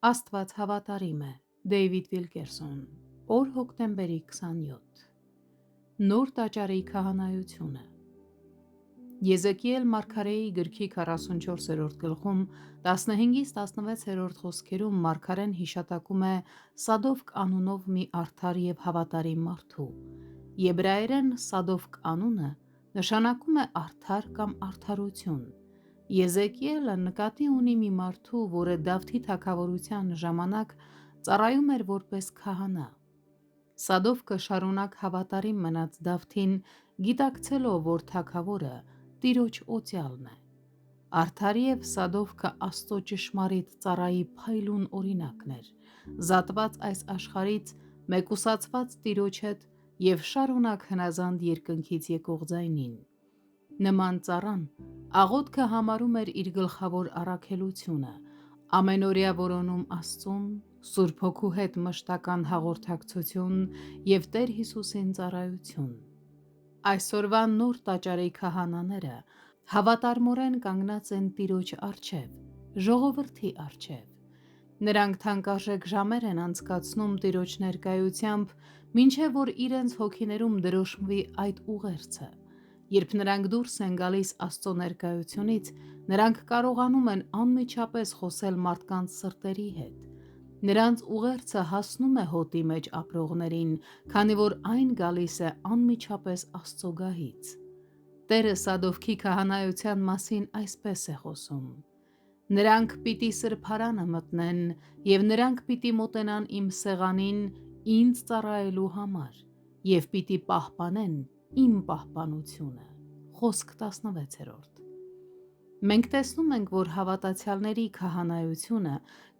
Աստված հավատարիմ է։ Դեյվիդ Վիլկերսոն, օր հոկտեմբերի 27։ Նոր տաճարի քահանայությունը։ Եզեկիել մարգարեի գրքի 44-րդ գլխում 15-ից 16-րդ խոսքերում մարգարեն հիշատակում է Սադովկ անունով մի արդար և հավատարիմ մարդու։ Եբրայերեն Սադովկ անունը նշանակում է արդար կամ արդարություն։ Եզեկիելը նկատի ունի մի մարդու, որը Դավթի թագավորության ժամանակ ծառայում էր որպես քահանա։ Սադովկը շարունակ հավատարիմ մնաց Դավթին, գիտակցելով, որ թագավորը Տիրոջ օծյալն է։ Արդար և Սադովկը Աստծո ճշմարիտ ծառայի փայլուն օրինակն էր, զատված այս աշխարհից, մեկուսացված Տիրոջ հետ և շարունակ հնազանդ երկնքից եկող ձայնին։ Նման ծառան աղոթքը համարում էր իր գլխավոր առաքելությունը, ամենօրյա որոնում Աստծուն, Սուրբ Հոգու հետ մշտական հաղորդակցություն և Տեր Հիսուսին ծառայություն։ Այսօրվա նոր տաճարի քահանաները հավատարմորեն կանգնած են Տիրոջ առջև, ժողովրդի առջև։ Նրանք թանկարժեք ժամեր են անցկացնում Տիրոջ ներկայությամբ, մինչև որ իրենց հոգիներում դրոշմվի այդ ուղերձը։ Երբ նրանք դուրս են գալիս Աստծո ներկայությունից, նրանք կարողանում են անմիջապես խոսել մարդկանց սրտերի հետ։ Նրանց ուղերձը հասնում է հոտի մեջ ապրողներին, քանի որ այն գալիս է անմիջապես Աստծո գահից։ Տերը Սադովկի քահանայության մասին այսպես է խոսում. «Նրանք պիտի սրբարանը մտնեն, և նրանք պիտի մոտենան իմ սեղանին ինձ ծառայելու համար, և պիտի պահպանեն իմ պահպանությունը»։ Խոսք 16։ Մենք տեսնում ենք, որ հավատացյալների քահանայությունը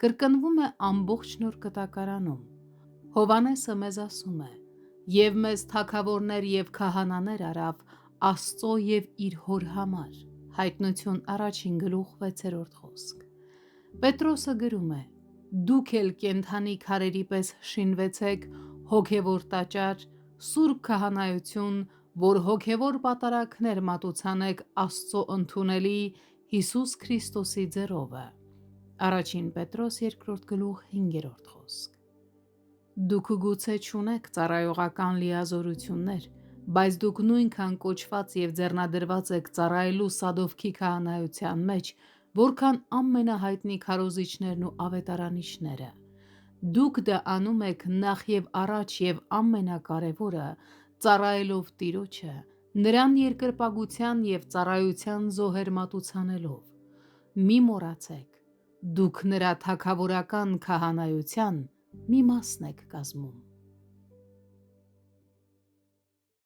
կրկնվում է ամբողջ Նոր Կտակարանում։ Հովհաննեսը մեզ ասում է. «Եվ մեզ թագավորներ և քահանաներ արավ Աստծո և իր Հոր համար» (Հայտնություն 1:6 խոսք)։ Պետրոսը գրում է. «Դուք էլ կենդանի քարերի պես շինվեցեք հոգևոր տաճար, սուրբ քահանայություն, որ հոգևոր պատարագներ մատուցանեք Աստծո ընդունելի Հիսուս Քրիստոսի ձեռովը» (Ա Պետրոս 2:5 խոսք)։ Դուք գուցե չունեք ծառայողական լիազորություններ, բայց դուք նույնքան կոչված և ձեռնադրված եք ծառայելու Սադովկի քահանայության մեջ, որքան ամենահայտնի քարոզիչներն ու ավետարանիչները։ Դուք դա անում եք նախ և առաջ և ամենակարևորը՝ ծառայելով Տիրոջը, Նրան երկրպագության և ծառայության զոհեր մատուցանելով։ Մի մոռացեք, դուք նրա թագավորական քահանայության մի մասն եք կազմում։